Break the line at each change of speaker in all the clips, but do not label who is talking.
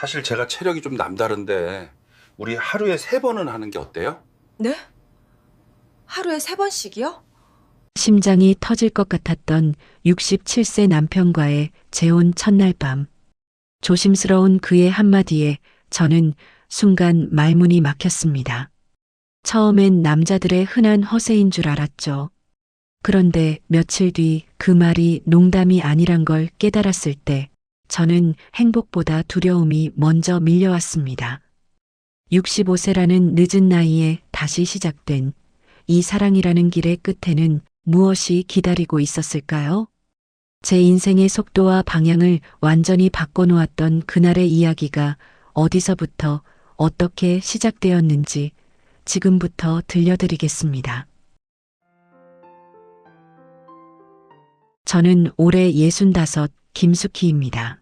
사실 제가 체력이 좀 남다른데 우리 하루에 3번은 하는 게 어때요?
네? 하루에 3번씩이요?
심장이 터질 것 같았던 67세 남편과의 재혼 첫날 밤. 조심스러운 그의 한마디에 저는 순간 말문이 막혔습니다. 처음엔 남자들의 흔한 허세인 줄 알았죠. 그런데 며칠 뒤 그 말이 농담이 아니란 걸 깨달았을 때 저는 행복보다 두려움이 먼저 밀려왔습니다. 65세라는 늦은 나이에 다시 시작된 이 사랑이라는 길의 끝에는 무엇이 기다리고 있었을까요? 제 인생의 속도와 방향을 완전히 바꿔놓았던 그날의 이야기가 어디서부터 어떻게 시작되었는지 지금부터 들려드리겠습니다. 저는 올해 65 김숙희입니다.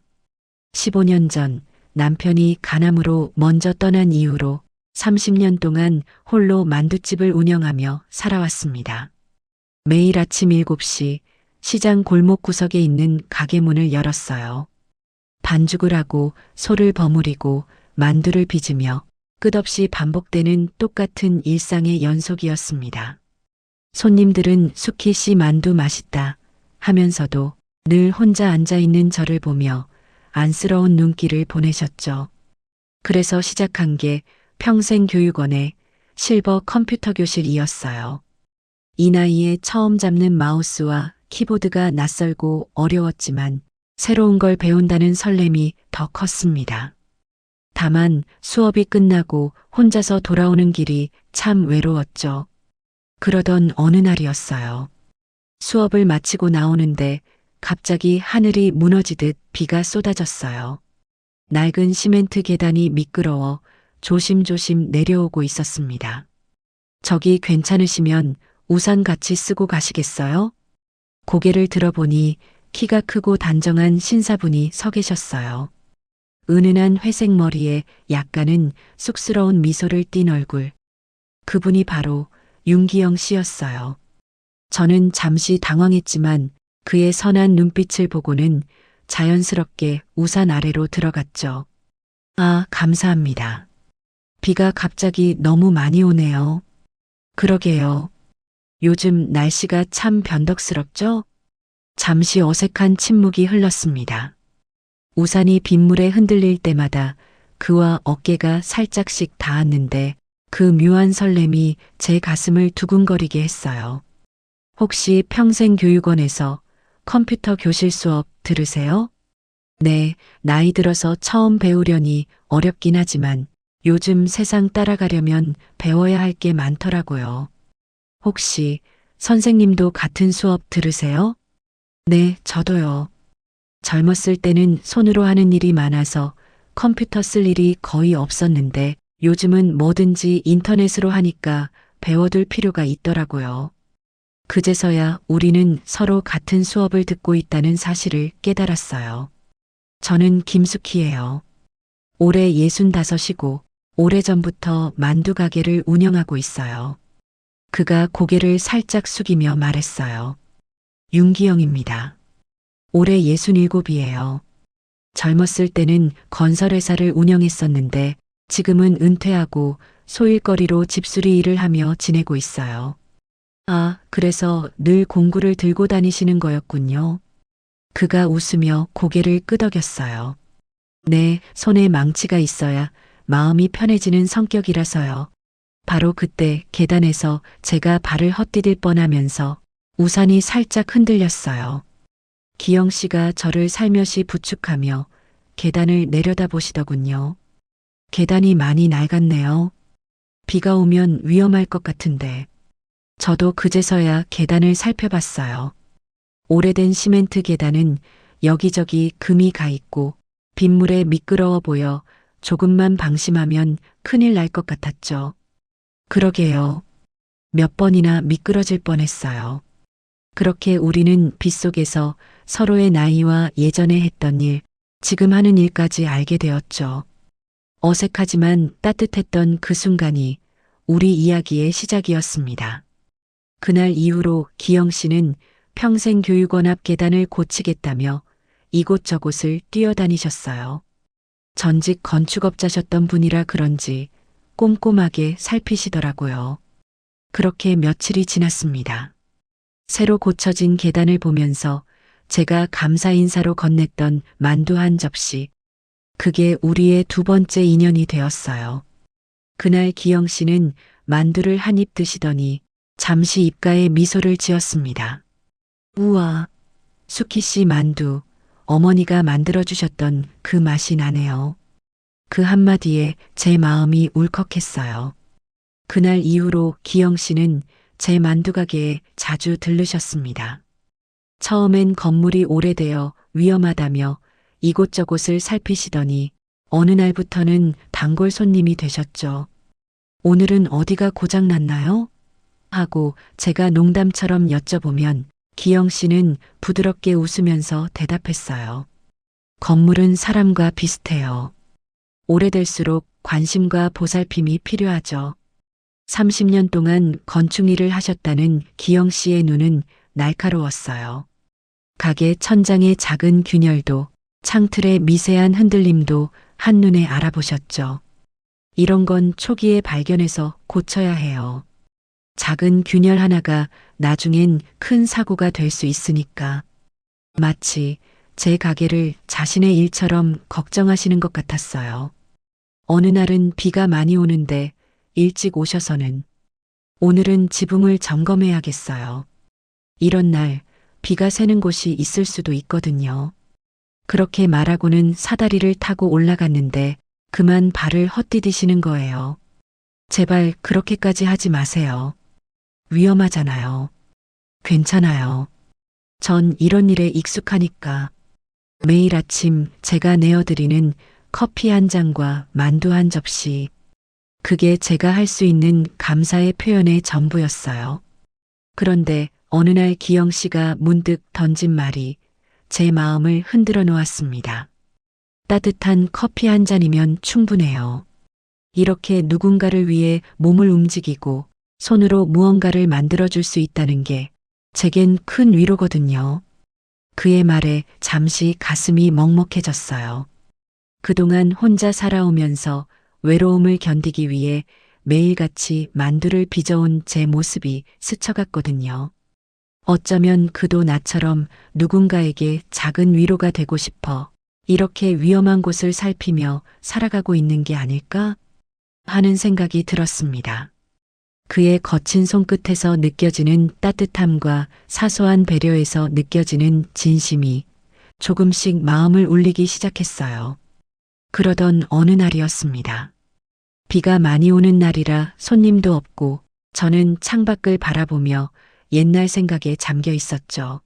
15년 전 남편이 간암으로 먼저 떠난 이후로 30년 동안 홀로 만두집을 운영하며 살아왔습니다. 매일 아침 7시 시장 골목 구석에 있는 가게 문을 열었어요. 반죽을 하고 소를 버무리고 만두를 빚으며 끝없이 반복되는 똑같은 일상의 연속이었습니다. 손님들은 숙희 씨 만두 맛있다 하면서도 늘 혼자 앉아 있는 저를 보며 안쓰러운 눈길을 보내셨죠. 그래서 시작한 게 평생교육원의 실버 컴퓨터 교실이었어요. 이 나이에 처음 잡는 마우스와 키보드가 낯설고 어려웠지만 새로운 걸 배운다는 설렘이 더 컸습니다. 다만 수업이 끝나고 혼자서 돌아오는 길이 참 외로웠죠. 그러던 어느 날이었어요. 수업을 마치고 나오는데 갑자기 하늘이 무너지듯 비가 쏟아졌어요. 낡은 시멘트 계단이 미끄러워 조심조심 내려오고 있었습니다. 저기 괜찮으시면 우산 같이 쓰고 가시겠어요? 고개를 들어보니 키가 크고 단정한 신사분이 서 계셨어요. 은은한 회색 머리에 약간은 쑥스러운 미소를 띤 얼굴. 그분이 바로 윤기영 씨였어요. 저는 잠시 당황했지만 그의 선한 눈빛을 보고는 자연스럽게 우산 아래로 들어갔죠. 아, 감사합니다. 비가 갑자기 너무 많이 오네요. 그러게요. 요즘 날씨가 참 변덕스럽죠? 잠시 어색한 침묵이 흘렀습니다. 우산이 빗물에 흔들릴 때마다 그와 어깨가 살짝씩 닿았는데 그 묘한 설렘이 제 가슴을 두근거리게 했어요. 혹시 평생교육원에서 컴퓨터 교실 수업 들으세요? 네, 나이 들어서 처음 배우려니 어렵긴 하지만 요즘 세상 따라가려면 배워야 할 게 많더라고요. 혹시 선생님도 같은 수업 들으세요? 네, 저도요. 젊었을 때는 손으로 하는 일이 많아서 컴퓨터 쓸 일이 거의 없었는데 요즘은 뭐든지 인터넷으로 하니까 배워둘 필요가 있더라고요. 그제서야 우리는 서로 같은 수업을 듣고 있다는 사실을 깨달았어요. 저는 김숙희예요. 올해 65이고 오래전부터 만두 가게를 운영하고 있어요. 그가 고개를 살짝 숙이며 말했어요. 윤기영입니다. 올해 67이에요. 젊었을 때는 건설회사를 운영했었는데 지금은 은퇴하고 소일거리로 집수리 일을 하며 지내고 있어요. 아, 그래서 늘 공구를 들고 다니시는 거였군요. 그가 웃으며 고개를 끄덕였어요. 네, 손에 망치가 있어야 마음이 편해지는 성격이라서요. 바로 그때 계단에서 제가 발을 헛디딜 뻔하면서 우산이 살짝 흔들렸어요. 기영 씨가 저를 살며시 부축하며 계단을 내려다보시더군요. 계단이 많이 낡았네요. 비가 오면 위험할 것 같은데. 저도 그제서야 계단을 살펴봤어요. 오래된 시멘트 계단은 여기저기 금이 가 있고 빗물에 미끄러워 보여 조금만 방심하면 큰일 날 것 같았죠. 그러게요. 몇 번이나 미끄러질 뻔했어요. 그렇게 우리는 빗속에서 서로의 나이와 예전에 했던 일, 지금 하는 일까지 알게 되었죠. 어색하지만 따뜻했던 그 순간이 우리 이야기의 시작이었습니다. 그날 이후로 기영 씨는 평생교육원 앞 계단을 고치겠다며 이곳저곳을 뛰어다니셨어요. 전직 건축업자셨던 분이라 그런지 꼼꼼하게 살피시더라고요. 그렇게 며칠이 지났습니다. 새로 고쳐진 계단을 보면서 제가 감사 인사로 건넸던 만두 한 접시, 그게 우리의 두 번째 인연이 되었어요. 그날 기영 씨는 만두를 한 입 드시더니 잠시 입가에 미소를 지었습니다. 우와, 수키 씨 만두, 어머니가 만들어주셨던 그 맛이 나네요. 그 한마디에 제 마음이 울컥했어요. 그날 이후로 기영 씨는 제 만두 가게에 자주 들르셨습니다. 처음엔 건물이 오래되어 위험하다며 이곳저곳을 살피시더니 어느 날부터는 단골 손님이 되셨죠. 오늘은 어디가 고장났나요? 하고 제가 농담처럼 여쭤보면 기영 씨는 부드럽게 웃으면서 대답했어요. 건물은 사람과 비슷해요. 오래될수록 관심과 보살핌이 필요하죠. 30년 동안 건축 일을 하셨다는 기영 씨의 눈은 날카로웠어요. 가게 천장의 작은 균열도 창틀의 미세한 흔들림도 한눈에 알아보셨죠. 이런 건 초기에 발견해서 고쳐야 해요. 작은 균열 하나가 나중엔 큰 사고가 될 수 있으니까. 마치 제 가게를 자신의 일처럼 걱정하시는 것 같았어요. 어느 날은 비가 많이 오는데 일찍 오셔서는 오늘은 지붕을 점검해야겠어요. 이런 날 비가 새는 곳이 있을 수도 있거든요. 그렇게 말하고는 사다리를 타고 올라갔는데 그만 발을 헛디디시는 거예요. 제발 그렇게까지 하지 마세요. 위험하잖아요. 괜찮아요. 전 이런 일에 익숙하니까. 매일 아침 제가 내어드리는 커피 한 잔과 만두 한 접시. 그게 제가 할 수 있는 감사의 표현의 전부였어요. 그런데 어느 날 기영 씨가 문득 던진 말이 제 마음을 흔들어 놓았습니다. 따뜻한 커피 한 잔이면 충분해요. 이렇게 누군가를 위해 몸을 움직이고 손으로 무언가를 만들어줄 수 있다는 게 제겐 큰 위로거든요. 그의 말에 잠시 가슴이 먹먹해졌어요. 그동안 혼자 살아오면서 외로움을 견디기 위해 매일같이 만두를 빚어온 제 모습이 스쳐갔거든요. 어쩌면 그도 나처럼 누군가에게 작은 위로가 되고 싶어 이렇게 위험한 곳을 살피며 살아가고 있는 게 아닐까 하는 생각이 들었습니다. 그의 거친 손끝에서 느껴지는 따뜻함과 사소한 배려에서 느껴지는 진심이 조금씩 마음을 울리기 시작했어요. 그러던 어느 날이었습니다. 비가 많이 오는 날이라 손님도 없고 저는 창밖을 바라보며 옛날 생각에 잠겨 있었죠.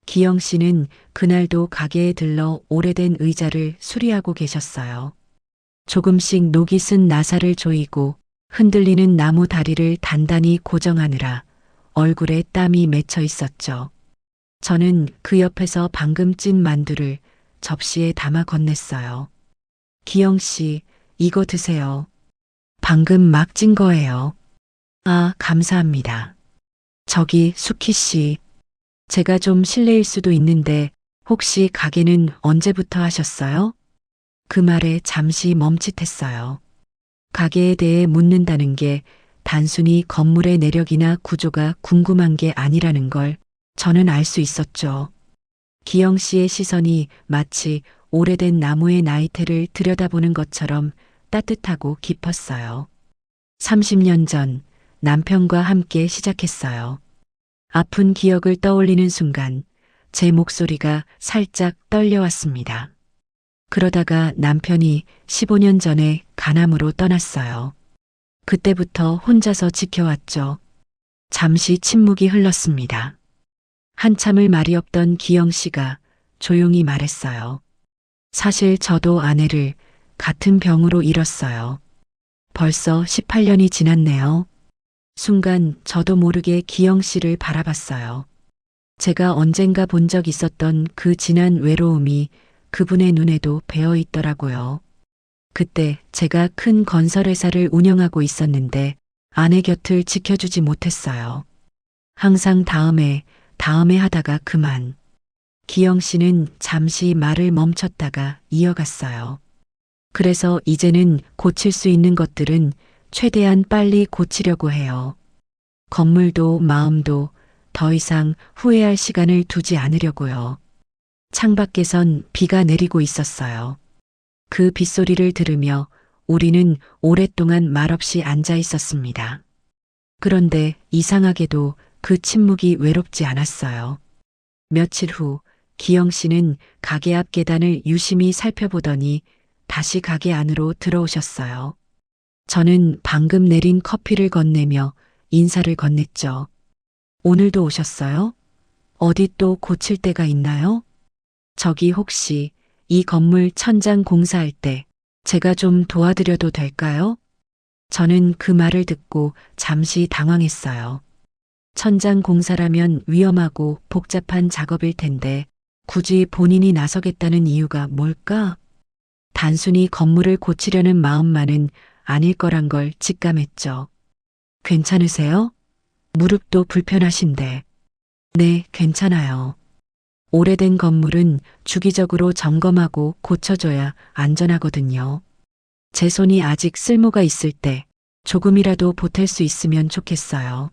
기영 씨는 그날도 가게에 들러 오래된 의자를 수리하고 계셨어요. 조금씩 녹이 쓴 나사를 조이고 흔들리는 나무 다리를 단단히 고정하느라 얼굴에 땀이 맺혀 있었죠. 저는 그 옆에서 방금 찐 만두를 접시에 담아 건넸어요. 기영 씨, 이거 드세요. 방금 막 찐 거예요. 아, 감사합니다. 저기 수키 씨, 제가 좀 실례일 수도 있는데 혹시 가게는 언제부터 하셨어요? 그 말에 잠시 멈칫했어요. 가게에 대해 묻는다는 게 단순히 건물의 내력이나 구조가 궁금한 게 아니라는 걸 저는 알 수 있었죠. 기영 씨의 시선이 마치 오래된 나무의 나이테를 들여다보는 것처럼 따뜻하고 깊었어요. 30년 전 남편과 함께 시작했어요. 아픈 기억을 떠올리는 순간 제 목소리가 살짝 떨려왔습니다. 그러다가 남편이 15년 전에 간암으로 떠났어요. 그때부터 혼자서 지켜왔죠. 잠시 침묵이 흘렀습니다. 한참을 말이 없던 기영 씨가 조용히 말했어요. 사실 저도 아내를 같은 병으로 잃었어요. 벌써 18년이 지났네요. 순간 저도 모르게 기영 씨를 바라봤어요. 제가 언젠가 본 적 있었던 그 진한 외로움이 그분의 눈에도 배어 있더라고요. 그때 제가 큰 건설회사를 운영하고 있었는데 아내 곁을 지켜주지 못했어요. 항상 다음에 하다가 그만. 기영 씨는 잠시 말을 멈췄다가 이어갔어요. 그래서 이제는 고칠 수 있는 것들은 최대한 빨리 고치려고 해요. 건물도 마음도 더 이상 후회할 시간을 두지 않으려고요. 창밖에선 비가 내리고 있었어요. 그 빗소리를 들으며 우리는 오랫동안 말없이 앉아 있었습니다. 그런데 이상하게도 그 침묵이 외롭지 않았어요. 며칠 후 기영 씨는 가게 앞 계단을 유심히 살펴보더니 다시 가게 안으로 들어오셨어요. 저는 방금 내린 커피를 건네며 인사를 건넸죠. 오늘도 오셨어요? 어디 또 고칠 데가 있나요? 저기 혹시 이 건물 천장 공사할 때 제가 좀 도와드려도 될까요? 저는 그 말을 듣고 잠시 당황했어요. 천장 공사라면 위험하고 복잡한 작업일 텐데 굳이 본인이 나서겠다는 이유가 뭘까? 단순히 건물을 고치려는 마음만은 아닐 거란 걸 직감했죠. 괜찮으세요? 무릎도 불편하신데. 네, 괜찮아요. 오래된 건물은 주기적으로 점검하고 고쳐줘야 안전하거든요. 제 손이 아직 쓸모가 있을 때 조금이라도 보탤 수 있으면 좋겠어요.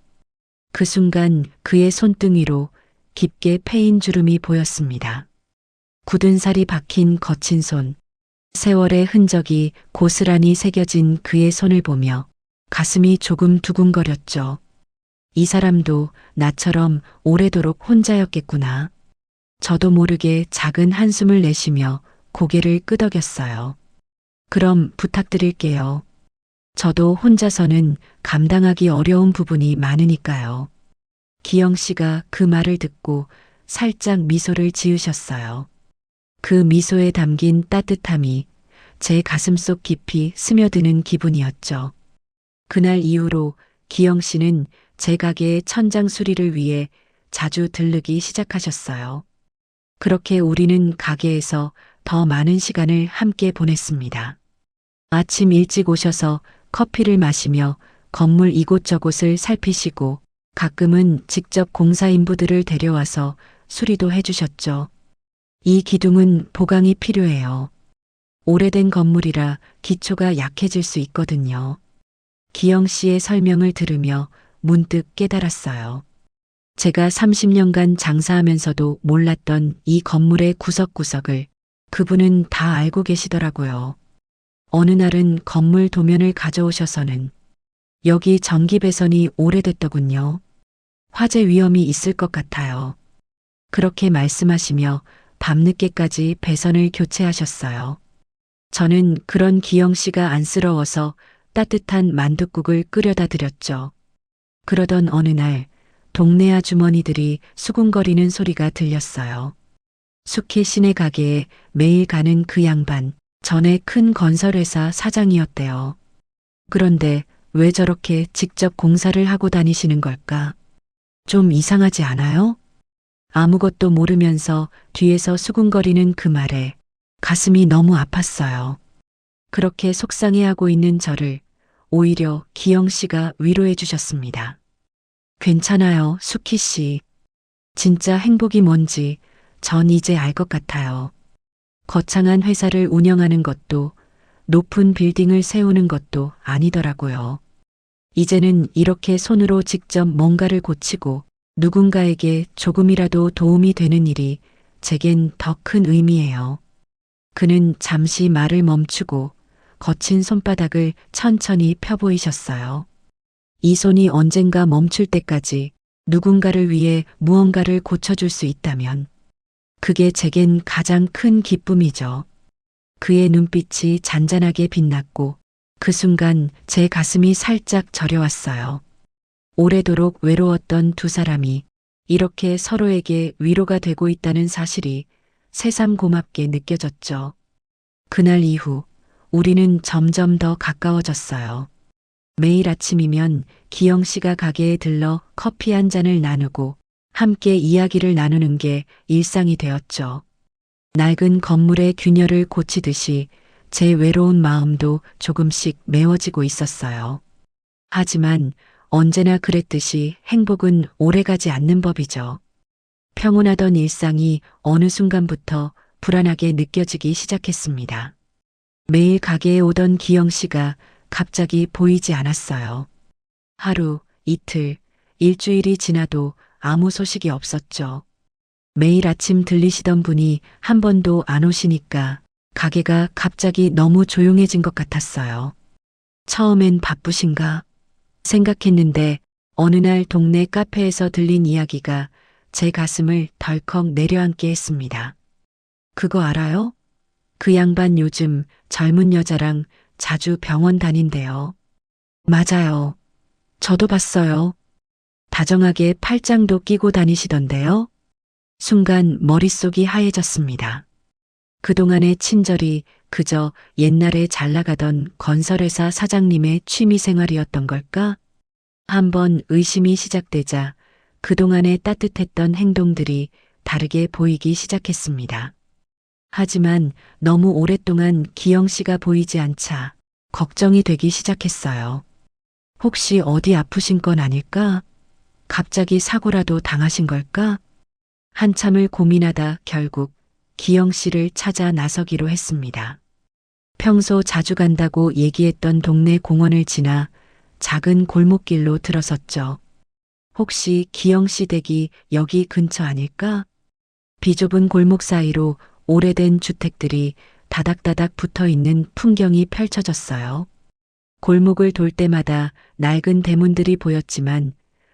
그 순간 그의 손등위로 깊게 패인 주름이 보였습니다. 굳은 살이 박힌 거친 손, 세월의 흔적이 고스란히 새겨진 그의 손을 보며 가슴이 조금 두근거렸죠. 이 사람도 나처럼 오래도록 혼자였겠구나. 저도 모르게 작은 한숨을 내쉬며 고개를 끄덕였어요. 그럼 부탁드릴게요. 저도 혼자서는 감당하기 어려운 부분이 많으니까요. 기영 씨가 그 말을 듣고 살짝 미소를 지으셨어요. 그 미소에 담긴 따뜻함이 제 가슴속 깊이 스며드는 기분이었죠. 그날 이후로 기영 씨는 제 가게의 천장 수리를 위해 자주 들르기 시작하셨어요. 그렇게 우리는 가게에서 더 많은 시간을 함께 보냈습니다. 아침 일찍 오셔서 커피를 마시며 건물 이곳저곳을 살피시고 가끔은 직접 공사인부들을 데려와서 수리도 해주셨죠. 이 기둥은 보강이 필요해요. 오래된 건물이라 기초가 약해질 수 있거든요. 기영 씨의 설명을 들으며 문득 깨달았어요. 제가 30년간 장사하면서도 몰랐던 이 건물의 구석구석을 그분은 다 알고 계시더라고요. 어느 날은 건물 도면을 가져오셔서는 여기 전기 배선이 오래됐더군요. 화재 위험이 있을 것 같아요. 그렇게 말씀하시며 밤늦게까지 배선을 교체하셨어요. 저는 그런 기영 씨가 안쓰러워서 따뜻한 만둣국을 끓여다 드렸죠. 그러던 어느 날 동네 아주머니들이 수군거리는 소리가 들렸어요. 숙희 씨네 가게에 매일 가는 그 양반, 전에 큰 건설회사 사장이었대요. 그런데 왜 저렇게 직접 공사를 하고 다니시는 걸까? 좀 이상하지 않아요? 아무것도 모르면서 뒤에서 수군거리는 그 말에 가슴이 너무 아팠어요. 그렇게 속상해하고 있는 저를 오히려 기영 씨가 위로해 주셨습니다. 괜찮아요, 숙희 씨. 진짜 행복이 뭔지 전 이제 알 것 같아요. 거창한 회사를 운영하는 것도 높은 빌딩을 세우는 것도 아니더라고요. 이제는 이렇게 손으로 직접 뭔가를 고치고 누군가에게 조금이라도 도움이 되는 일이 제겐 더 큰 의미예요. 그는 잠시 말을 멈추고 거친 손바닥을 천천히 펴보이셨어요. 이 손이 언젠가 멈출 때까지 누군가를 위해 무언가를 고쳐줄 수 있다면 그게 제겐 가장 큰 기쁨이죠. 그의 눈빛이 잔잔하게 빛났고 그 순간 제 가슴이 살짝 저려왔어요. 오래도록 외로웠던 두 사람이 이렇게 서로에게 위로가 되고 있다는 사실이 새삼 고맙게 느껴졌죠. 그날 이후 우리는 점점 더 가까워졌어요. 매일 아침이면 기영 씨가 가게에 들러 커피 한 잔을 나누고 함께 이야기를 나누는 게 일상이 되었죠. 낡은 건물의 균열을 고치듯이 제 외로운 마음도 조금씩 메워지고 있었어요. 하지만 언제나 그랬듯이 행복은 오래가지 않는 법이죠. 평온하던 일상이 어느 순간부터 불안하게 느껴지기 시작했습니다. 매일 가게에 오던 기영 씨가 갑자기 보이지 않았어요. 하루, 이틀, 일주일이 지나도 아무 소식이 없었죠. 매일 아침 들리시던 분이 한 번도 안 오시니까 가게가 갑자기 너무 조용해진 것 같았어요. 처음엔 바쁘신가 생각했는데 어느 날 동네 카페에서 들린 이야기가 제 가슴을 덜컥 내려앉게 했습니다. 그거 알아요? 그 양반 요즘 젊은 여자랑 자주 병원 다닌대요. 맞아요. 저도 봤어요. 다정하게 팔짱도 끼고 다니시던데요. 순간 머릿속이 하얘졌습니다. 그동안의 친절이 그저 옛날에 잘 나가던 건설회사 사장님의 취미생활이었던 걸까? 한번 의심이 시작되자 그동안의 따뜻했던 행동들이 다르게 보이기 시작했습니다. 하지만 너무 오랫동안 기영 씨가 보이지 않자 걱정이 되기 시작했어요. 혹시 어디 아프신 건 아닐까? 갑자기 사고라도 당하신 걸까? 한참을 고민하다 결국 기영 씨를 찾아 나서기로 했습니다. 평소 자주 간다고 얘기했던 동네 공원을 지나 작은 골목길로 들어섰죠. 혹시 기영 씨 댁이 여기 근처 아닐까? 비좁은 골목 사이로 오래된 주택들이 다닥다닥 붙어 있는 풍경이 펼쳐졌어요. 골목을 돌 때마다 낡은 대문들이 보였지만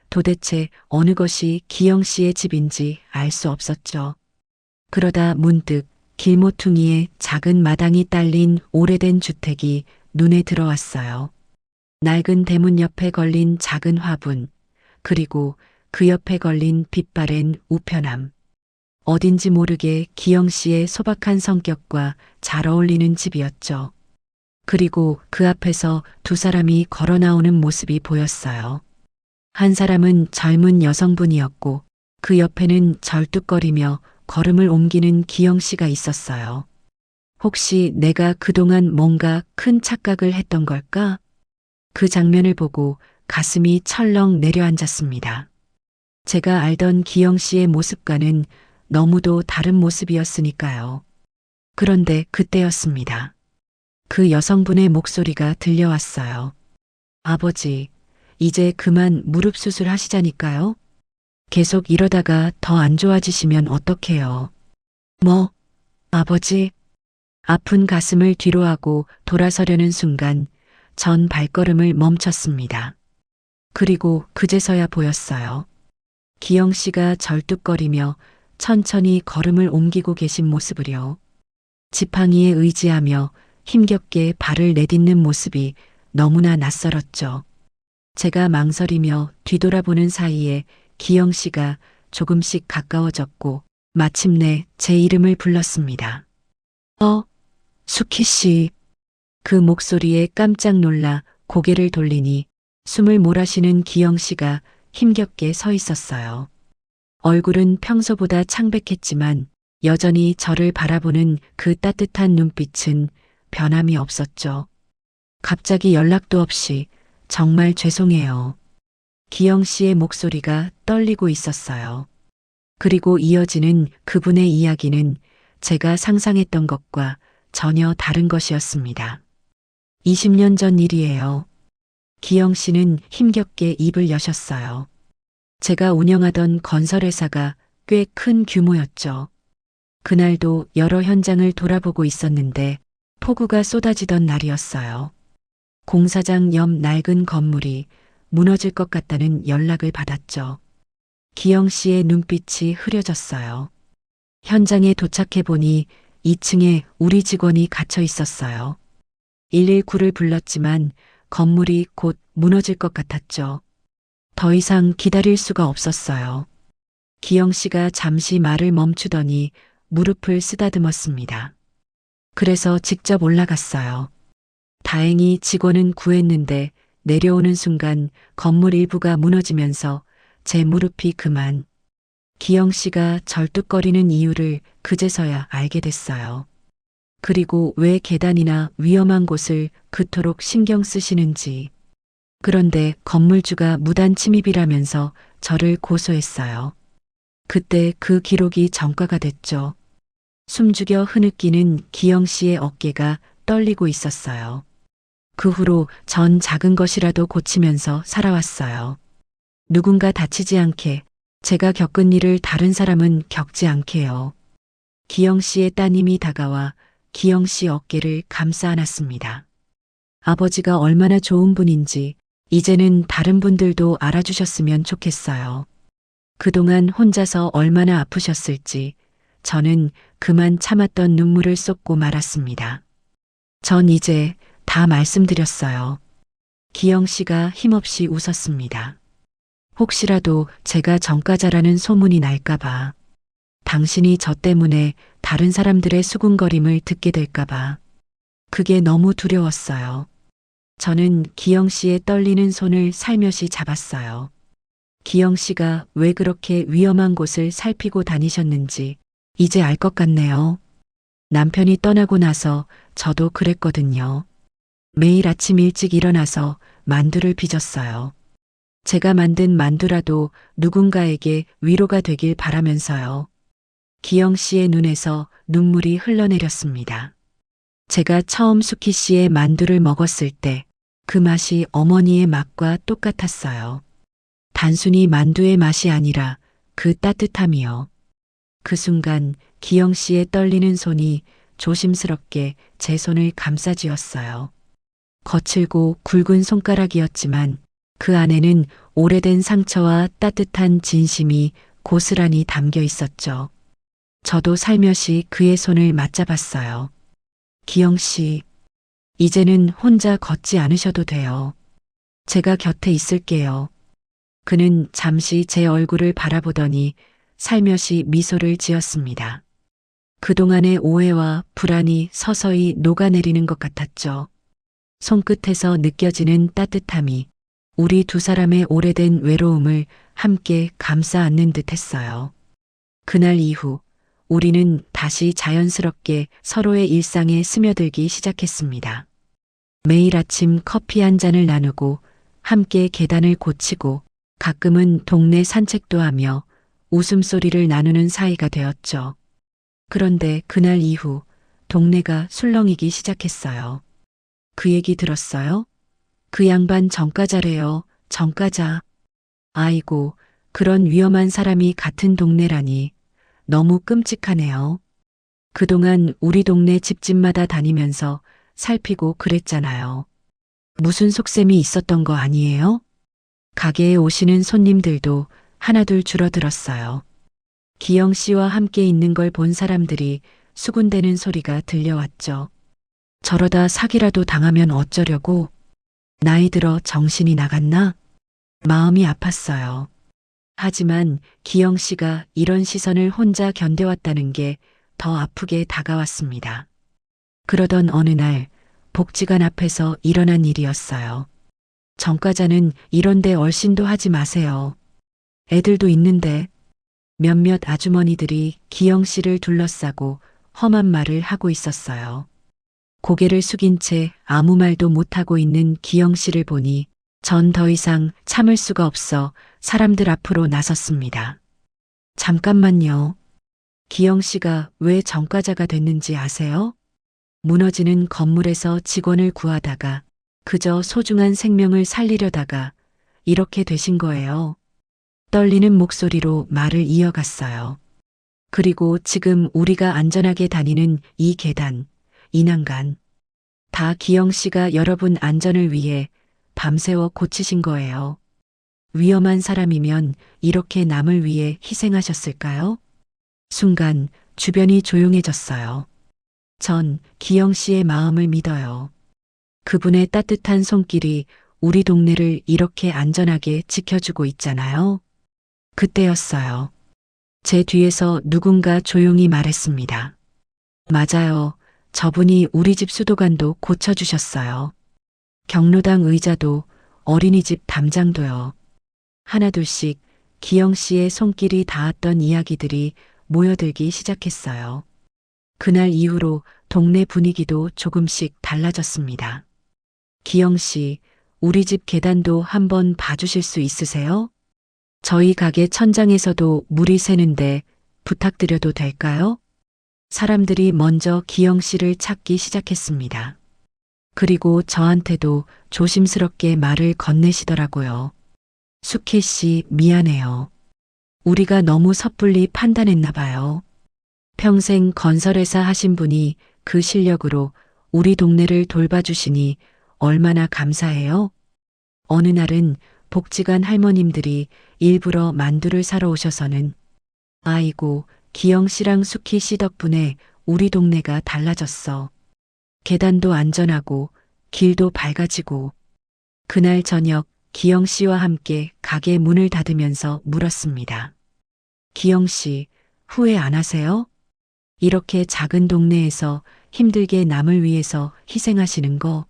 도대체 어느 것이 기영 씨의 집인지 알 수 없었죠. 그러다 문득 길모퉁이에 작은 마당이 딸린 오래된 주택이 눈에 들어왔어요. 낡은 대문 옆에 걸린 작은 화분, 그리고 그 옆에 걸린 빛바랜 우편함. 어딘지 모르게 기영 씨의 소박한 성격과 잘 어울리는 집이었죠. 그리고 그 앞에서 두 사람이 걸어 나오는 모습이 보였어요. 한 사람은 젊은 여성분이었고 그 옆에는 절뚝거리며 걸음을 옮기는 기영 씨가 있었어요. 혹시 내가 그동안 뭔가 큰 착각을 했던 걸까? 그 장면을 보고 가슴이 철렁 내려앉았습니다. 제가 알던 기영 씨의 모습과는 너무도 다른 모습이었으니까요. 그런데 그때였습니다. 그 여성분의 목소리가 들려왔어요. 아버지, 이제 그만 무릎 수술하시자니까요. 계속 이러다가 더 안 좋아지시면 어떡해요. 뭐, 아버지? 아픈 가슴을 뒤로하고 돌아서려는 순간 전 발걸음을 멈췄습니다. 그리고 그제서야 보였어요. 기영 씨가 절뚝거리며 천천히 걸음을 옮기고 계신 모습을요. 지팡이에 의지하며 힘겹게 발을 내딛는 모습이 너무나 낯설었죠. 제가 망설이며 뒤돌아보는 사이에 기영 씨가 조금씩 가까워졌고 마침내 제 이름을 불렀습니다. 수키 씨. 그 목소리에 깜짝 놀라 고개를 돌리니 숨을 몰아쉬는 기영 씨가 힘겹게 서 있었어요. 얼굴은 평소보다 창백했지만 여전히 저를 바라보는 그 따뜻한 눈빛은 변함이 없었죠. 갑자기 연락도 없이 정말 죄송해요. 기영 씨의 목소리가 떨리고 있었어요. 그리고 이어지는 그분의 이야기는 제가 상상했던 것과 전혀 다른 것이었습니다. 20년 전 일이에요. 기영 씨는 힘겹게 입을 여셨어요. 제가 운영하던 건설회사가 꽤 큰 규모였죠. 그날도 여러 현장을 돌아보고 있었는데 폭우가 쏟아지던 날이었어요. 공사장 옆 낡은 건물이 무너질 것 같다는 연락을 받았죠. 기영 씨의 눈빛이 흐려졌어요. 현장에 도착해 보니 2층에 우리 직원이 갇혀 있었어요. 119를 불렀지만 건물이 곧 무너질 것 같았죠. 더 이상 기다릴 수가 없었어요. 기영 씨가 잠시 말을 멈추더니 무릎을 쓰다듬었습니다. 그래서 직접 올라갔어요. 다행히 직원은 구했는데 내려오는 순간 건물 일부가 무너지면서 제 무릎이 그만. 기영 씨가 절뚝거리는 이유를 그제서야 알게 됐어요. 그리고 왜 계단이나 위험한 곳을 그토록 신경 쓰시는지. 그런데 건물주가 무단 침입이라면서 저를 고소했어요. 그때 그 기록이 전과가 됐죠. 숨죽여 흐느끼는 기영 씨의 어깨가 떨리고 있었어요. 그 후로 전 작은 것이라도 고치면서 살아왔어요. 누군가 다치지 않게, 제가 겪은 일을 다른 사람은 겪지 않게요. 기영 씨의 따님이 다가와 기영 씨 어깨를 감싸 안았습니다. 아버지가 얼마나 좋은 분인지 이제는 다른 분들도 알아주셨으면 좋겠어요. 그동안 혼자서 얼마나 아프셨을지 저는 그만 참았던 눈물을 쏟고 말았습니다. 전 이제 다 말씀드렸어요. 기영 씨가 힘없이 웃었습니다. 혹시라도 제가 전과자라는 소문이 날까봐, 당신이 저 때문에 다른 사람들의 수군거림을 듣게 될까봐, 그게 너무 두려웠어요. 저는 기영 씨의 떨리는 손을 살며시 잡았어요. 기영 씨가 왜 그렇게 위험한 곳을 살피고 다니셨는지 이제 알 것 같네요. 남편이 떠나고 나서 저도 그랬거든요. 매일 아침 일찍 일어나서 만두를 빚었어요. 제가 만든 만두라도 누군가에게 위로가 되길 바라면서요. 기영 씨의 눈에서 눈물이 흘러내렸습니다. 제가 처음 수키 씨의 만두를 먹었을 때 그 맛이 어머니의 맛과 똑같았어요. 단순히 만두의 맛이 아니라 그 따뜻함이요. 그 순간 기영 씨의 떨리는 손이 조심스럽게 제 손을 감싸쥐었어요. 거칠고 굵은 손가락이었지만 그 안에는 오래된 상처와 따뜻한 진심이 고스란히 담겨 있었죠. 저도 살며시 그의 손을 맞잡았어요. 기영 씨, 이제는 혼자 걷지 않으셔도 돼요. 제가 곁에 있을게요. 그는 잠시 제 얼굴을 바라보더니 살며시 미소를 지었습니다. 그동안의 오해와 불안이 서서히 녹아내리는 것 같았죠. 손끝에서 느껴지는 따뜻함이 우리 두 사람의 오래된 외로움을 함께 감싸 안는 듯 했어요. 그날 이후 우리는 다시 자연스럽게 서로의 일상에 스며들기 시작했습니다. 매일 아침 커피 한 잔을 나누고 함께 계단을 고치고 가끔은 동네 산책도 하며 웃음소리를 나누는 사이가 되었죠. 그런데 그날 이후 동네가 술렁이기 시작했어요. 그 얘기 들었어요? 그 양반 전과자래요. 전과자. 아이고, 그런 위험한 사람이 같은 동네라니. 너무 끔찍하네요. 그동안 우리 동네 집집마다 다니면서 살피고 그랬잖아요. 무슨 속셈이 있었던 거 아니에요? 가게에 오시는 손님들도 하나둘 줄어들었어요. 기영 씨와 함께 있는 걸 본 사람들이 수군대는 소리가 들려왔죠. 저러다 사기라도 당하면 어쩌려고? 나이 들어 정신이 나갔나? 마음이 아팠어요. 하지만 기영 씨가 이런 시선을 혼자 견뎌왔다는 게 더 아프게 다가왔습니다. 그러던 어느 날 복지관 앞에서 일어난 일이었어요. 전과자는 이런데 얼씬도 하지 마세요. 애들도 있는데. 몇몇 아주머니들이 기영 씨를 둘러싸고 험한 말을 하고 있었어요. 고개를 숙인 채 아무 말도 못하고 있는 기영 씨를 보니 전 더 이상 참을 수가 없어 사람들 앞으로 나섰습니다. 잠깐만요. 기영 씨가 왜 전과자가 됐는지 아세요? 무너지는 건물에서 직원을 구하다가 그저 소중한 생명을 살리려다가 이렇게 되신 거예요. 떨리는 목소리로 말을 이어갔어요. 그리고 지금 우리가 안전하게 다니는 이 계단, 이 난간, 다 기영 씨가 여러분 안전을 위해 밤새워 고치신 거예요. 위험한 사람이면 이렇게 남을 위해 희생하셨을까요? 순간 주변이 조용해졌어요. 전 기영 씨의 마음을 믿어요. 그분의 따뜻한 손길이 우리 동네를 이렇게 안전하게 지켜주고 있잖아요. 그때였어요. 제 뒤에서 누군가 조용히 말했습니다. 맞아요. 저분이 우리 집 수도관도 고쳐주셨어요. 경로당 의자도 어린이집 담장도요. 하나둘씩 기영 씨의 손길이 닿았던 이야기들이 모여들기 시작했어요. 그날 이후로 동네 분위기도 조금씩 달라졌습니다. 기영 씨, 우리 집 계단도 한번 봐주실 수 있으세요? 저희 가게 천장에서도 물이 새는데 부탁드려도 될까요? 사람들이 먼저 기영 씨를 찾기 시작했습니다. 그리고 저한테도 조심스럽게 말을 건네시더라고요. 수케 씨, 미안해요. 우리가 너무 섣불리 판단했나 봐요. 평생 건설회사 하신 분이 그 실력으로 우리 동네를 돌봐주시니 얼마나 감사해요? 어느 날은 복지관 할머님들이 일부러 만두를 사러 오셔서는 아이고, 기영 씨랑 수키 씨 덕분에 우리 동네가 달라졌어. 계단도 안전하고 길도 밝아지고. 그날 저녁 기영 씨와 함께 가게 문을 닫으면서 물었습니다. 기영 씨, 후회 안 하세요? 이렇게 작은 동네에서 힘들게 남을 위해서 희생하시는 거.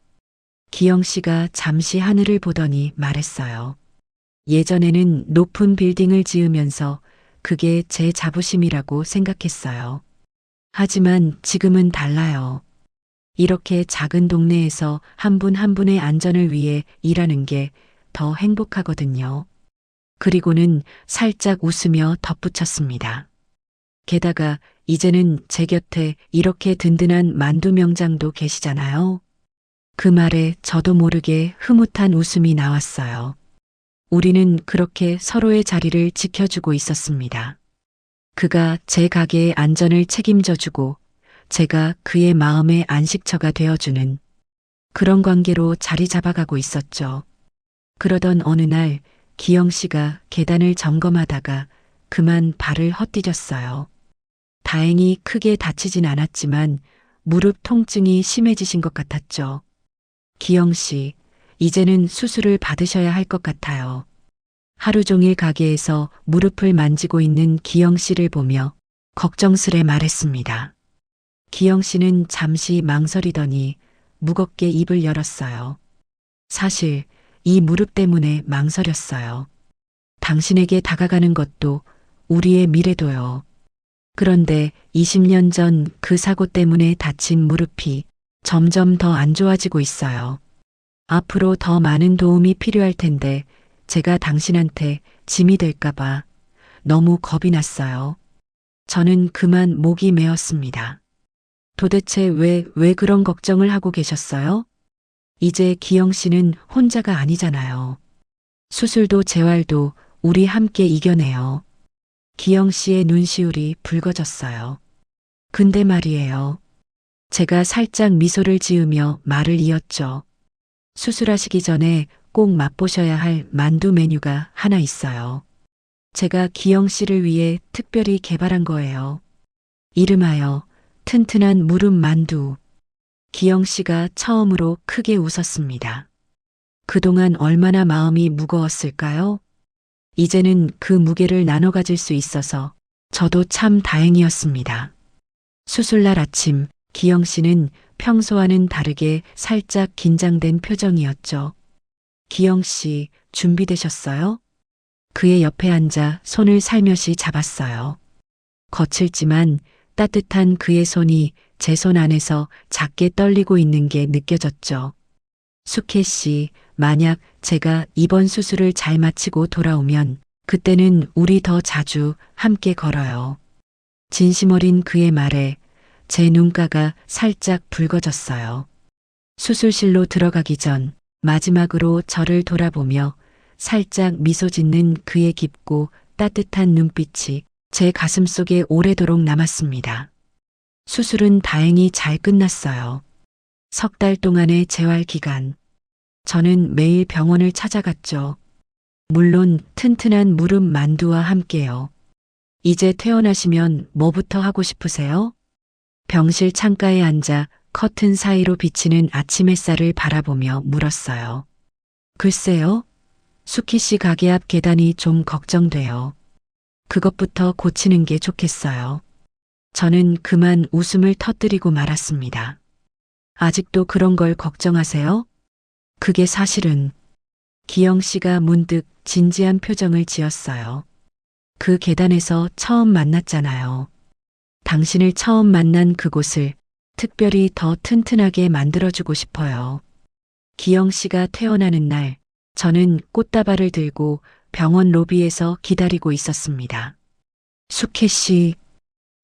기영 씨가 잠시 하늘을 보더니 말했어요. 예전에는 높은 빌딩을 지으면서 그게 제 자부심이라고 생각했어요. 하지만 지금은 달라요. 이렇게 작은 동네에서 한 분 한 분의 안전을 위해 일하는 게 더 행복하거든요. 그리고는 살짝 웃으며 덧붙였습니다. 게다가 이제는 제 곁에 이렇게 든든한 만두 명장도 계시잖아요. 그 말에 저도 모르게 흐뭇한 웃음이 나왔어요. 우리는 그렇게 서로의 자리를 지켜주고 있었습니다. 그가 제 가게의 안전을 책임져주고 제가 그의 마음의 안식처가 되어주는 그런 관계로 자리 잡아가고 있었죠. 그러던 어느 날 기영 씨가 계단을 점검하다가 그만 발을 헛디뎠어요. 다행히 크게 다치진 않았지만 무릎 통증이 심해지신 것 같았죠. 기영 씨, 이제는 수술을 받으셔야 할 것 같아요. 하루 종일 가게에서 무릎을 만지고 있는 기영 씨를 보며 걱정스레 말했습니다. 기영 씨는 잠시 망설이더니 무겁게 입을 열었어요. 사실 이 무릎 때문에 망설였어요. 당신에게 다가가는 것도 우리의 미래도요. 그런데 20년 전 그 사고 때문에 다친 무릎이 점점 더 안 좋아지고 있어요. 앞으로 더 많은 도움이 필요할 텐데 제가 당신한테 짐이 될까봐 너무 겁이 났어요. 저는 그만 목이 메었습니다. 도대체 왜 그런 걱정을 하고 계셨어요? 이제 기영 씨는 혼자가 아니잖아요. 수술도 재활도 우리 함께 이겨내요. 기영 씨의 눈시울이 붉어졌어요. 근데 말이에요. 제가 살짝 미소를 지으며 말을 이었죠. 수술하시기 전에 꼭 맛보셔야 할 만두 메뉴가 하나 있어요. 제가 기영 씨를 위해 특별히 개발한 거예요. 이름하여 튼튼한 무릎 만두. 기영 씨가 처음으로 크게 웃었습니다. 그동안 얼마나 마음이 무거웠을까요? 이제는 그 무게를 나눠 가질 수 있어서 저도 참 다행이었습니다. 수술날 아침, 기영 씨는 평소와는 다르게 살짝 긴장된 표정이었죠. 기영 씨, 준비되셨어요? 그의 옆에 앉아 손을 살며시 잡았어요. 거칠지만 따뜻한 그의 손이 제 손 안에서 작게 떨리고 있는 게 느껴졌죠. 수케 씨, 만약 제가 이번 수술을 잘 마치고 돌아오면 그때는 우리 더 자주 함께 걸어요. 진심 어린 그의 말에 제 눈가가 살짝 붉어졌어요. 수술실로 들어가기 전 마지막으로 저를 돌아보며 살짝 미소 짓는 그의 깊고 따뜻한 눈빛이 제 가슴속에 오래도록 남았습니다. 수술은 다행히 잘 끝났어요. 3달 동안의 재활 기간. 저는 매일 병원을 찾아갔죠. 물론 튼튼한 무릎 만두와 함께요. 이제 퇴원하시면 뭐부터 하고 싶으세요? 병실 창가에 앉아 커튼 사이로 비치는 아침 햇살을 바라보며 물었어요. 글쎄요. 수키 씨 가게 앞 계단이 좀 걱정돼요. 그것부터 고치는 게 좋겠어요. 저는 그만 웃음을 터뜨리고 말았습니다. 아직도 그런 걸 걱정하세요? 그게 사실은 기영 씨가 문득 진지한 표정을 지었어요. 그 계단에서 처음 만났잖아요. 당신을 처음 만난 그곳을 특별히 더 튼튼하게 만들어주고 싶어요. 기영 씨가 퇴원하는 날, 저는 꽃다발을 들고 병원 로비에서 기다리고 있었습니다. 수케 씨,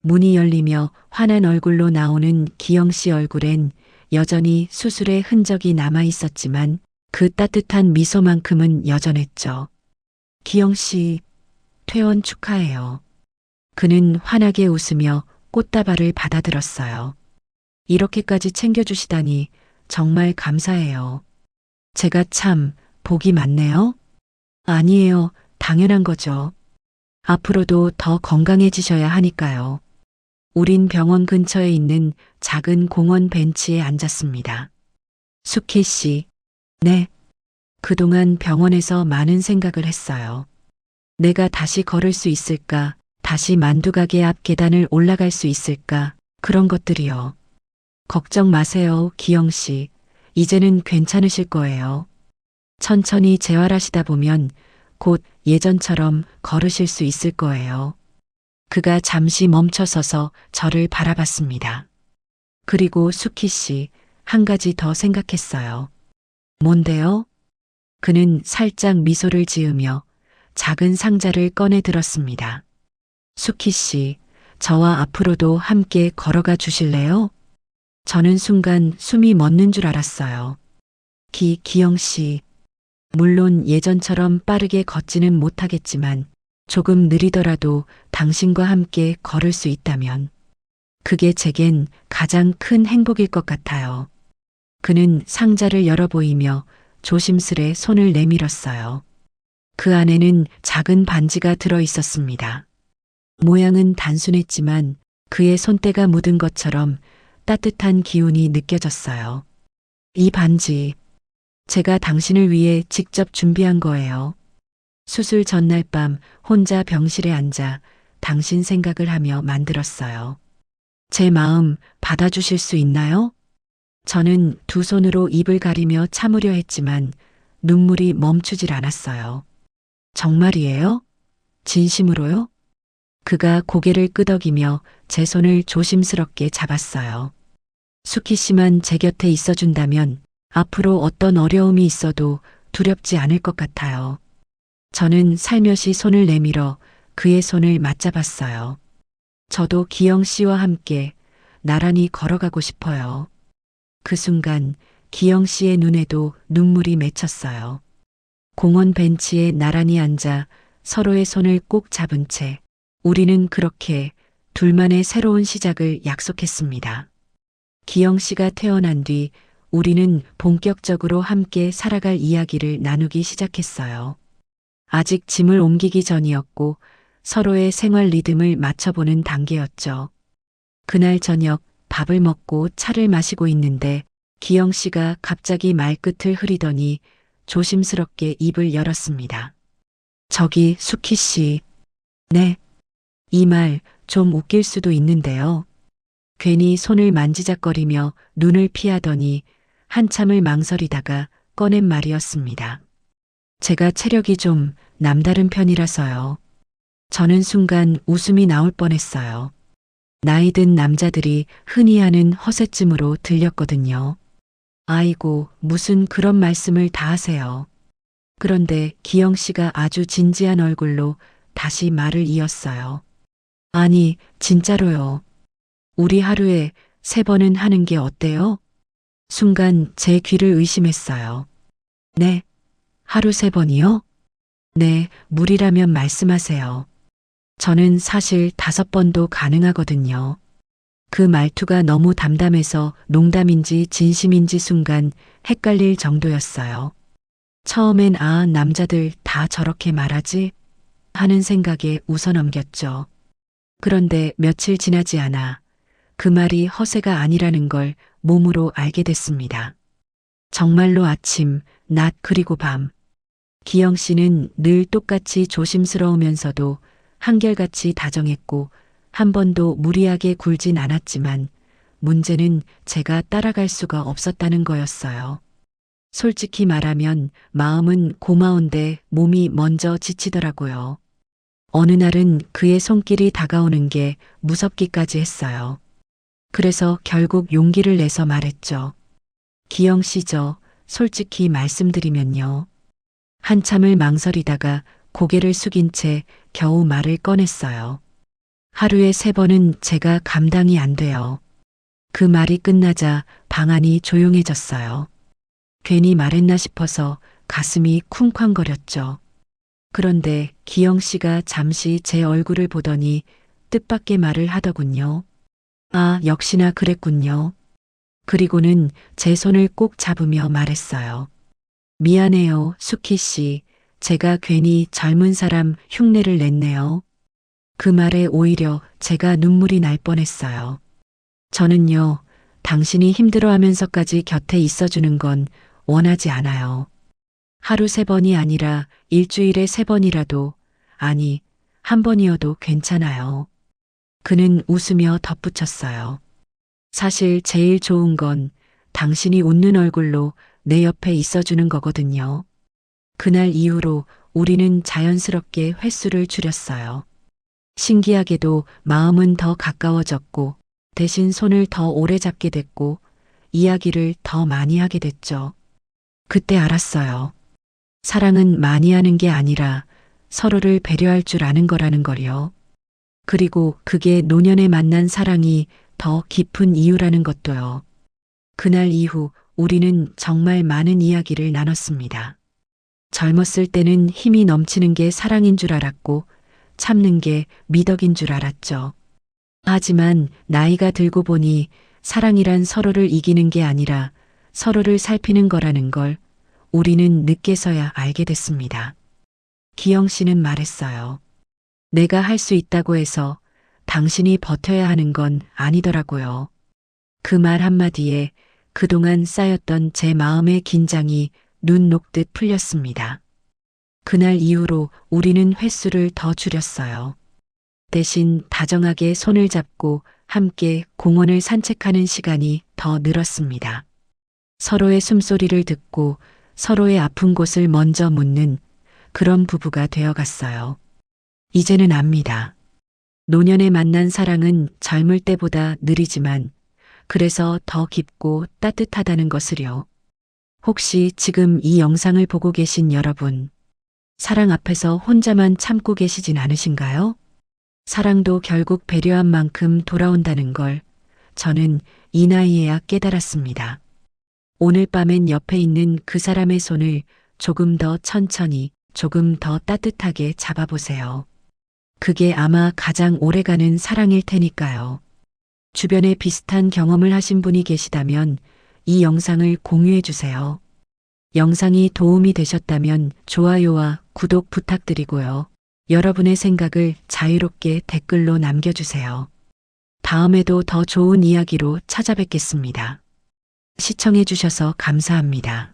문이 열리며 환한 얼굴로 나오는 기영 씨 얼굴엔 여전히 수술의 흔적이 남아 있었지만 그 따뜻한 미소만큼은 여전했죠. 기영 씨, 퇴원 축하해요. 그는 환하게 웃으며 꽃다발을 받아들었어요. 이렇게까지 챙겨주시다니 정말 감사해요. 제가 참 복이 많네요. 아니에요. 당연한 거죠. 앞으로도 더 건강해지셔야 하니까요. 우린 병원 근처에 있는 작은 공원 벤치에 앉았습니다. 수키 씨, 네. 그동안 병원에서 많은 생각을 했어요. 내가 다시 걸을 수 있을까? 다시 만두가게 앞 계단을 올라갈 수 있을까? 그런 것들이요. 걱정 마세요, 기영 씨. 이제는 괜찮으실 거예요. 천천히 재활하시다 보면 곧 예전처럼 걸으실 수 있을 거예요. 그가 잠시 멈춰서서 저를 바라봤습니다. 그리고 수키 씨, 한 가지 더 생각했어요. 뭔데요? 그는 살짝 미소를 지으며 작은 상자를 꺼내 들었습니다. 수키 씨, 저와 앞으로도 함께 걸어가 주실래요? 저는 순간 숨이 멎는 줄 알았어요. 기영 씨, 물론 예전처럼 빠르게 걷지는 못하겠지만 조금 느리더라도 당신과 함께 걸을 수 있다면 그게 제겐 가장 큰 행복일 것 같아요. 그는 상자를 열어 보이며 조심스레 손을 내밀었어요. 그 안에는 작은 반지가 들어 있었습니다. 모양은 단순했지만 그의 손때가 묻은 것처럼 따뜻한 기운이 느껴졌어요. 이 반지, 제가 당신을 위해 직접 준비한 거예요. 수술 전날 밤 혼자 병실에 앉아 당신 생각을 하며 만들었어요. 제 마음 받아주실 수 있나요? 저는 두 손으로 입을 가리며 참으려 했지만 눈물이 멈추질 않았어요. 정말이에요? 진심으로요? 그가 고개를 끄덕이며 제 손을 조심스럽게 잡았어요. 수키 씨만 제 곁에 있어준다면 앞으로 어떤 어려움이 있어도 두렵지 않을 것 같아요. 저는 살며시 손을 내밀어 그의 손을 맞잡았어요. 저도 기영 씨와 함께 나란히 걸어가고 싶어요. 그 순간 기영 씨의 눈에도 눈물이 맺혔어요. 공원 벤치에 나란히 앉아 서로의 손을 꼭 잡은 채 우리는 그렇게 둘만의 새로운 시작을 약속했습니다. 기영 씨가 태어난 뒤 우리는 본격적으로 함께 살아갈 이야기를 나누기 시작했어요. 아직 짐을 옮기기 전이었고 서로의 생활 리듬을 맞춰보는 단계였죠. 그날 저녁 밥을 먹고 차를 마시고 있는데 기영 씨가 갑자기 말끝을 흐리더니 조심스럽게 입을 열었습니다. 저기 수키 씨. 네. 이 말 좀 웃길 수도 있는데요. 괜히 손을 만지작거리며 눈을 피하더니 한참을 망설이다가 꺼낸 말이었습니다. 제가 체력이 좀 남다른 편이라서요. 저는 순간 웃음이 나올 뻔했어요. 나이 든 남자들이 흔히 하는 허세쯤으로 들렸거든요. 아이고, 무슨 그런 말씀을 다 하세요. 그런데 기영 씨가 아주 진지한 얼굴로 다시 말을 이었어요. 아니, 진짜로요. 우리 하루에 3번은 하는 게 어때요? 순간 제 귀를 의심했어요. 네, 하루 3번이요? 네, 무리라면 말씀하세요. 저는 사실 5번도 가능하거든요. 그 말투가 너무 담담해서 농담인지 진심인지 순간 헷갈릴 정도였어요. 처음엔 남자들 다 저렇게 말하지? 하는 생각에 웃어넘겼죠. 그런데 며칠 지나지 않아 그 말이 허세가 아니라는 걸 몸으로 알게 됐습니다. 정말로 아침, 낮 그리고 밤. 기영 씨는 늘 똑같이 조심스러우면서도 한결같이 다정했고 한 번도 무리하게 굴진 않았지만 문제는 제가 따라갈 수가 없었다는 거였어요. 솔직히 말하면 마음은 고마운데 몸이 먼저 지치더라고요. 어느 날은 그의 손길이 다가오는 게 무섭기까지 했어요. 그래서 결국 용기를 내서 말했죠. 기영 씨죠. 솔직히 말씀드리면요. 한참을 망설이다가 고개를 숙인 채 겨우 말을 꺼냈어요. 하루에 3번은 제가 감당이 안 돼요. 그 말이 끝나자 방 안이 조용해졌어요. 괜히 말했나 싶어서 가슴이 쿵쾅거렸죠. 그런데 기영 씨가 잠시 제 얼굴을 보더니 뜻밖의 말을 하더군요. 아, 역시나 그랬군요. 그리고는 제 손을 꼭 잡으며 말했어요. 미안해요, 수키 씨. 제가 괜히 젊은 사람 흉내를 냈네요. 그 말에 오히려 제가 눈물이 날 뻔했어요. 저는요, 당신이 힘들어하면서까지 곁에 있어주는 건 원하지 않아요. 하루 3번이 아니라 일주일에 3번이라도, 아니, 1번이어도 괜찮아요. 그는 웃으며 덧붙였어요. 사실 제일 좋은 건 당신이 웃는 얼굴로 내 옆에 있어주는 거거든요. 그날 이후로 우리는 자연스럽게 횟수를 줄였어요. 신기하게도 마음은 더 가까워졌고 대신 손을 더 오래 잡게 됐고 이야기를 더 많이 하게 됐죠. 그때 알았어요. 사랑은 많이 하는 게 아니라 서로를 배려할 줄 아는 거라는 걸요. 그리고 그게 노년에 만난 사랑이 더 깊은 이유라는 것도요. 그날 이후 우리는 정말 많은 이야기를 나눴습니다. 젊었을 때는 힘이 넘치는 게 사랑인 줄 알았고 참는 게 미덕인 줄 알았죠. 하지만 나이가 들고 보니 사랑이란 서로를 이기는 게 아니라 서로를 살피는 거라는 걸 우리는 늦게서야 알게 됐습니다. 기영 씨는 말했어요. 내가 할 수 있다고 해서 당신이 버텨야 하는 건 아니더라고요. 그 말 한마디에 그동안 쌓였던 제 마음의 긴장이 눈 녹듯 풀렸습니다. 그날 이후로 우리는 횟수를 더 줄였어요. 대신 다정하게 손을 잡고 함께 공원을 산책하는 시간이 더 늘었습니다. 서로의 숨소리를 듣고 서로의 아픈 곳을 먼저 묻는 그런 부부가 되어갔어요. 이제는 압니다. 노년에 만난 사랑은 젊을 때보다 느리지만 그래서 더 깊고 따뜻하다는 것을요. 혹시 지금 이 영상을 보고 계신 여러분, 사랑 앞에서 혼자만 참고 계시진 않으신가요? 사랑도 결국 배려한 만큼 돌아온다는 걸 저는 이 나이에야 깨달았습니다. 오늘 밤엔 옆에 있는 그 사람의 손을 조금 더 천천히, 조금 더 따뜻하게 잡아보세요. 그게 아마 가장 오래가는 사랑일 테니까요. 주변에 비슷한 경험을 하신 분이 계시다면 이 영상을 공유해 주세요. 영상이 도움이 되셨다면 좋아요와 구독 부탁드리고요. 여러분의 생각을 자유롭게 댓글로 남겨주세요. 다음에도 더 좋은 이야기로 찾아뵙겠습니다. 시청해 주셔서 감사합니다.